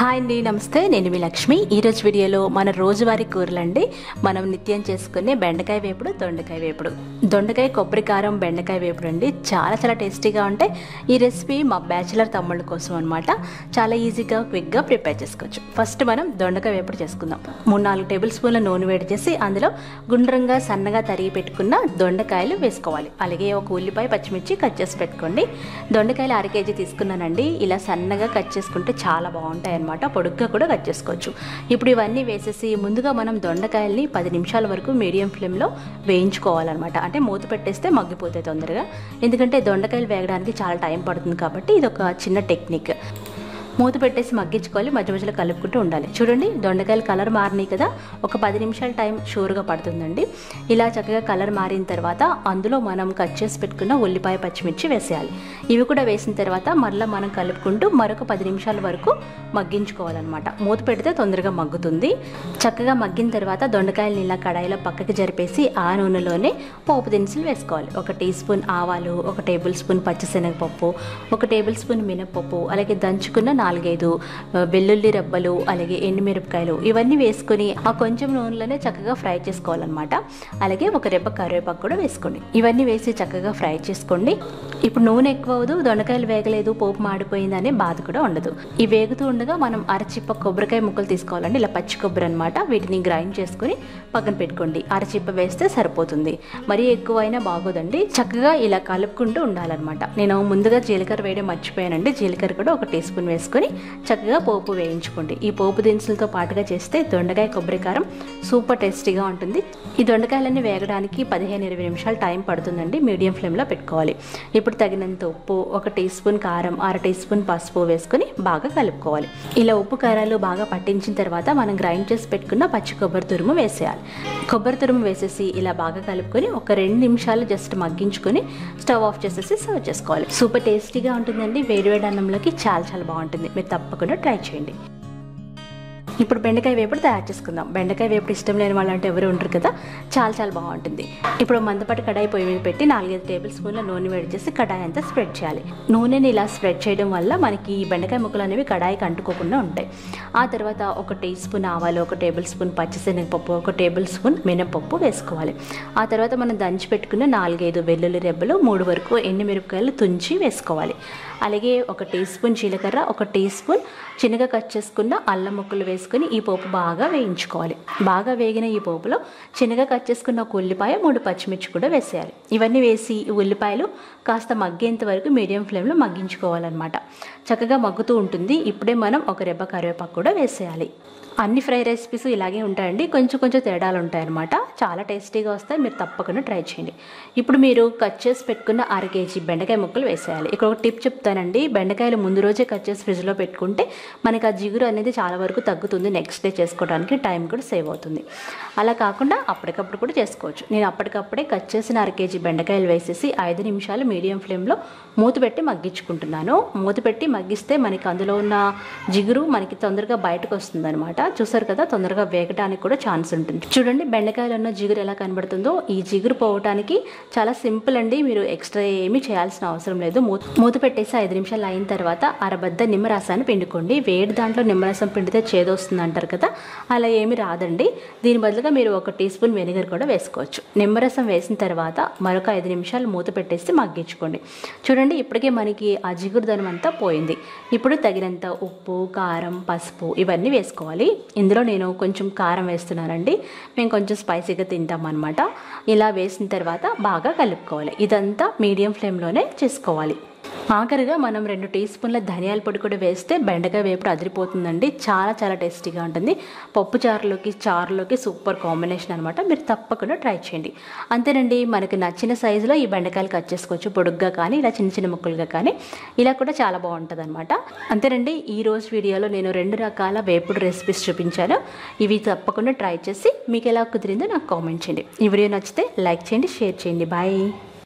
Hi అండి, నమస్తే. నేను మీ లక్ష్మి. ఈరోజు వీడియోలో మన రోజువారీ కూరలండి. మనం నిత్యం చేసుకునే బెండకాయ వేపుడు, దొండకాయ వేపుడు. దొండకాయ కొబ్బరి కారం బెండకాయ వేపుడు అండి. చాలా టేస్టీగా ఉంటాయి. ఈ రెసిపీ మా బ్యాచిలర్ తమ్ముళ్ళ కోసం అనమాట. చాలా ఈజీగా క్విక్గా ప్రిపేర్ చేసుకోవచ్చు. ఫస్ట్ మనం దొండకాయ వేపుడు చేసుకుందాం. 3-4 టేబుల్ స్పూన్ల నూనె వేడి చేసి అందులో గుండ్రంగా సన్నగా తరిగి పెట్టుకున్న దొండకాయలు వేసుకోవాలి. అలాగే ఒక ఉల్లిపాయ, పచ్చిమిర్చి కట్ చేసి పెట్టుకోండి. దొండకాయలు 1/2 కేజీ తీసుకున్నానండి. ఇలా సన్నగా కట్ చేసుకుంటే చాలా బాగుంటాయి అనమాట. పొడుగ్గా కూడా కట్ చేసుకోవచ్చు. ఇప్పుడు ఇవన్నీ వేసేసి ముందుగా మనం దొండకాయల్ని 10 నిమిషాల వరకు మీడియం ఫ్లేమ్లో వేయించుకోవాలన్నమాట. అంటే మూత పెట్టేస్తే మగ్గిపోతాయి తొందరగా. ఎందుకంటే దొండకాయలు వేగడానికి చాలా టైం పడుతుంది కాబట్టి ఇది ఒక చిన్న టెక్నిక్. మూత పెట్టేసి మగ్గించుకోవాలి. మధ్య మధ్యలో కలుపుకుంటూ ఉండాలి. చూడండి, దొండకాయలు కలర్ మారినాయి కదా. ఒక 10 నిమిషాల టైం షూర్గా పడుతుందండి. ఇలా చక్కగా కలర్ మారిన తర్వాత అందులో మనం కట్ చేసి పెట్టుకున్న ఉల్లిపాయ, పచ్చిమిర్చి వేసేయాలి. ఇవి కూడా వేసిన తర్వాత మరలా మనం కలుపుకుంటూ మరొక 10 నిమిషాల వరకు మగ్గించుకోవాలన్నమాట. మూత పెడితే తొందరగా మగ్గుతుంది. చక్కగా మగ్గిన తర్వాత దొండకాయలని ఇలా కడాయిలో పక్కకి జరిపేసి ఆ నూనెలోనే పోపు దినుసులు వేసుకోవాలి. 1 టీ స్పూన్ ఆవాలు, 1 టేబుల్ స్పూన్ పచ్చిశనగపప్పు, 1 టేబుల్ స్పూన్ మినపప్పు, అలాగే దంచుకున్న 4-5 వెల్లుల్లి రెబ్బలు, అలాగే ఎండుమిరపకాయలు ఇవన్నీ వేసుకొని ఆ కొంచెం నూనెలోనే చక్కగా ఫ్రై చేసుకోవాలన్నమాట. అలాగే 1 రెబ్బ కరివేపాకు కూడా వేసుకోండి. ఇవన్నీ వేసి చక్కగా ఫ్రై చేసుకోండి. ఇప్పుడు నూనె ఎక్కువ అవ్వదు, దొండకాయలు వేగలేదు, పోపు మాడిపోయిందనే బాధ కూడా ఉండదు. ఈ వేగుతూ ఉండగా మనం అరచిప్ప కొబ్బరికాయ ముక్కలు తీసుకోవాలండి. ఇలా పచ్చి కొబ్బరి అనమాట. వీటిని గ్రైండ్ చేసుకుని పక్కన పెట్టుకోండి. అరచిప్ప వేస్తే సరిపోతుంది. మరీ ఎక్కువైనా బాగోదండి. చక్కగా ఇలా కలుపుకుంటూ ఉండాలన్నమాట. నేను ముందుగా జీలకర్ర వేయడం మర్చిపోయానండి. జీలకర్ర కూడా 1 టీ స్పూన్ వేసుకొని చక్కగా పోపు వేయించుకోండి. ఈ పోపు దినుసులతో పాటుగా చేస్తే దొండకాయ కొబ్బరి కారం సూపర్ టేస్టీగా ఉంటుంది. ఈ దొండకాయలన్నీ వేగడానికి 15-20 నిమిషాలు టైం పడుతుందండి. మీడియం ఫ్లేమ్లో పెట్టుకోవాలి. ఇప్పుడు తగినంత ఉప్పు, 1 టీ స్పూన్ కారం, 1/2 టీ స్పూన్ పసుపు వేసుకొని బాగా కలుపుకోవాలి. ఇలా ఉప్పు కారాలు బాగా పట్టించిన తర్వాత మనం గ్రైండ్ చేసి పెట్టుకున్న పచ్చి కొబ్బరి తురుము వేసేయాలి. కొబ్బరి తురుము వేసేసి ఇలా బాగా కలుపుకొని ఒక 2 నిమిషాలు జస్ట్ మగ్గించుకొని స్టవ్ ఆఫ్ చేసేసి సర్వ్ చేసుకోవాలి. సూపర్ టేస్టీగా ఉంటుందండి. వేడివేడి అన్నంలోకి చాలా బాగుంటుంది. మీరు తప్పకుండా ట్రై చేయండి. ఇప్పుడు బెండకాయ వేపుడు తయారు చేసుకుందాం. బెండకాయ వేపుడు ఇష్టం లేని వాళ్ళు అంటే ఎవరు ఉంటారు కదా. చాలా బాగుంటుంది. ఇప్పుడు మందపాటి కడాయి పొయ్యి మీద పెట్టి 4-5 టేబుల్ స్పూన్ల నూనె వేడి చేసి కడాయి అంతా స్ప్రెడ్ చేయాలి. నూనెని ఇలా స్ప్రెడ్ చేయడం వల్ల మనకి ఈ బెండకాయ ముక్కలు అనేవి కడాయికి అంటుకోకుండా ఉంటాయి. ఆ తర్వాత 1 టీ స్పూన్ ఆవాలు, 1 టేబుల్ స్పూన్ పచ్చిశనగపప్పు, 1 టేబుల్ స్పూన్ మినపప్పు వేసుకోవాలి. ఆ తర్వాత మనం దంచి పెట్టుకున్న 4-5 వెల్లుల్లి రెబ్బలు, 3 వరకు ఎండుమిరపకాయలు తుంచి వేసుకోవాలి. అలాగే 1 టీ స్పూన్ జీలకర్ర, 1 టీ స్పూన్ చిన్నగా కట్ చేసుకున్న అల్లం ముక్కలు వేసుకొని ఈ పోపు బాగా వేయించుకోవాలి. బాగా వేగిన ఈ పోపులో చిన్నగా కట్ చేసుకున్న 1 ఉల్లిపాయ, 3 పచ్చిమిర్చి కూడా వేసేయాలి. ఇవన్నీ వేసి ఈ ఉల్లిపాయలు కాస్త మగ్గేంత వరకు మీడియం ఫ్లేమ్లో మగ్గించుకోవాలన్నమాట. చక్కగా మగ్గుతూ ఉంటుంది. ఇప్పుడే మనం 1 రెబ్బ కరివేపాకు కూడా వేసేయాలి. అన్ని ఫ్రై రెసిపీస్ ఇలాగే ఉంటాయండి. కొంచెం తేడాలు ఉంటాయన్నమాట. చాలా టేస్టీగా వస్తాయి. మీరు తప్పకుండా ట్రై చేయండి. ఇప్పుడు మీరు కట్ చేసి పెట్టుకున్న 1/2 కేజీ బెండకాయ ముక్కలు వేసేయాలి. ఇక్కడ ఒక టిప్ చెప్తానండి. బెండకాయలు ముందు రోజే కట్ చేసి ఫ్రిడ్జ్లో పెట్టుకుంటే మనకి ఆ జిగురు అనేది చాలా వరకు తగ్గుతుంది. నెక్స్ట్ డే చేసుకోవడానికి టైం కూడా సేవ్ అవుతుంది. అలా కాకుండా అప్పటికప్పుడు కూడా చేసుకోవచ్చు. నేను అప్పటికప్పుడే కట్ చేసిన 1/2 కేజీ బెండకాయలు వేసేసి 5 నిమిషాలు మీడియం ఫ్లేమ్లో మూత పెట్టి మగ్గించుకుంటున్నాను. మూత పెట్టి మగ్గిస్తే మనకి అందులో ఉన్న జిగురు మనకి తొందరగా బయటకు వస్తుంది అనమాట. చూసారు కదా, తొందరగా వేగడానికి కూడా ఛాన్స్ ఉంటుంది. చూడండి, బెండకాయలు ఉన్న జిగురు ఎలా కనబడుతుందో. ఈ జిగురు పోవటానికి చాలా సింపుల్ అండి. మీరు ఎక్స్ట్రా ఏమీ చేయాల్సిన అవసరం లేదు. మూత పెట్టేసి 5 నిమిషాలు అయిన తర్వాత అరబద్ద నిమ్మరసాన్ని పిండుకోండి. వేడి దాంట్లో నిమ్మరసం పిండితే చేదొస్తుంది అంటారు కదా, అలా ఏమి రాదండి. దీని బదులుగా మీరు 1 టీ స్పూన్ వెనిగర్ కూడా వేసుకోవచ్చు. నిమ్మరసం వేసిన తర్వాత మరొక 5 నిమిషాలు మూత పెట్టేసి మగ్గించుకోండి. చూడండి, ఇప్పటికే మనకి ఆ జిగురుదనం అంతా పోయింది. ఇప్పుడు తగినంత ఉప్పు, కారం, పసుపు ఇవన్నీ వేసుకోవాలి. ఇందులో నేను కొంచెం కారం వేస్తున్నానండి. మేము కొంచెం స్పైసీగా తింటాం అనమాట. ఇలా వేసిన తర్వాత బాగా కలుపుకోవాలి. ఇదంతా మీడియం ఫ్లేమ్లోనే చేసుకోవాలి. ఆఖరిగా మనం 2 టీ స్పూన్ల ధనియాల పొడి కూడా వేస్తే బెండకాయ వేపుడు అదిరిపోతుందండి. చాలా టేస్టీగా ఉంటుంది. పప్పు చారులోకి సూపర్ కాంబినేషన్ అనమాట. మీరు తప్పకుండా ట్రై చేయండి. అంతేనండి, మనకు నచ్చిన సైజులో ఈ బెండకాయలు కట్ చేసుకోవచ్చు. పొడుగ్గా కానీ ఇలా చిన్న ముక్కలుగా కానీ ఇలా కూడా చాలా బాగుంటుంది అనమాట. అంతేనండి, ఈ రోజు వీడియోలో నేను 2 రకాల వేపుడు రెసిపీస్ చూపించాను. ఇవి తప్పకుండా ట్రై చేసి మీకు ఎలా కుదిరిందో నాకు కామెంట్ చేయండి. ఈ వీడియో నచ్చితే లైక్ చేయండి, షేర్ చేయండి. బాయ్.